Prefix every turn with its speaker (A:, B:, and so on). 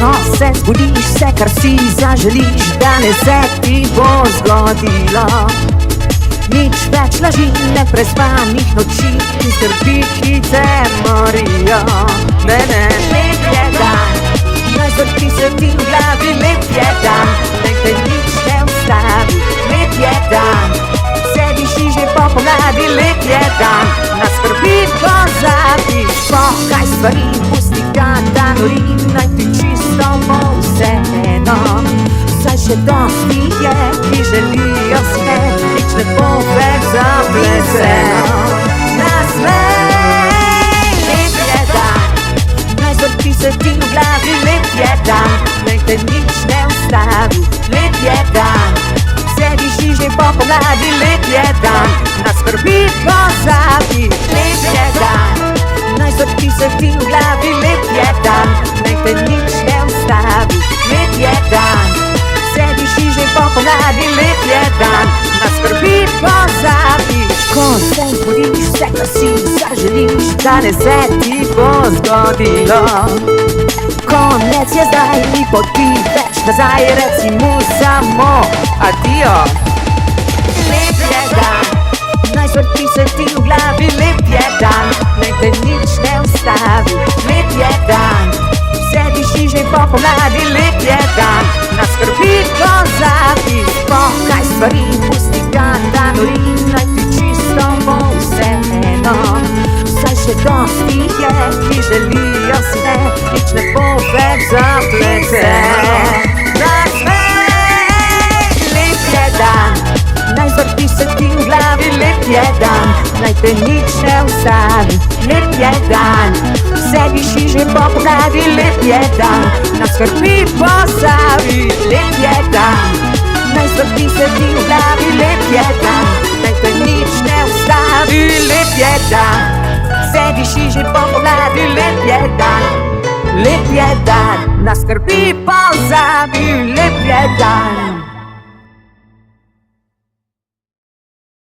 A: Ko se zbudiš, vse kar si zaželiš, danes se ti bo zgodilo. Nič več laži, ne prespanih noči in skrbi, ki te morijo. Lep je dan, naj zvrti se ti v glavi. Lep je dan, naj te nič ne ustavi. Lep je dan, vse diši že po pomladi. Lep je dan, na skrbi pozabi. Pokaj stvari, pusti ga, da nori, naj ti čisto bo vseeno. Saj še dosti je, ki želijo vse, nič ne bo več zapleteno. Nasmej, lep je dan, naj zvrti se ti v glavi. Lep je dan, naj te nič ne ustavi. Lep je dan, vse diši že po pomladi. Lep je dan, na skrbi pozabi. Lep je dan, naj zvrti se ti v glavi. Lep je dan, naj te nič ne ustavi. Lep je dan, vse diši že po pomladi. Lep je dan, na skrbi pozabi. Ko se zbudiš, vse kar si zaželiš, danes se ti bo zgodilo. Konec je zdaj, ni poti več nazaj, reci mu samo adijo. Lep je dan, naj zvrti se ti v glavi. Lep je dan, naj te nič ne ustavi. Lep je dan, vse diši že po pomladi. Lep je dan, na skrbi pozabi. Pokaj stvari, pusti ga, da nori, naj ti čisto bo vseeno. Saj še dosti je, ki želijo vse, nič ne bo več zapleteno. Nasmej, lep je dan, naj zvrti se ti v glavi. Lep je dan, naj te nič ne ustavi. Lep je dan, vse diši že po pomladi. Lep je dan, na skrbi pozabi. Lep je dan, naj zvrti se ti v glavi. Lep je dan, naj te nič ne ustavi. Lep je dan, vse diši že po pomladi. Lep je dan, na skrbi pozabi. Lep je dan.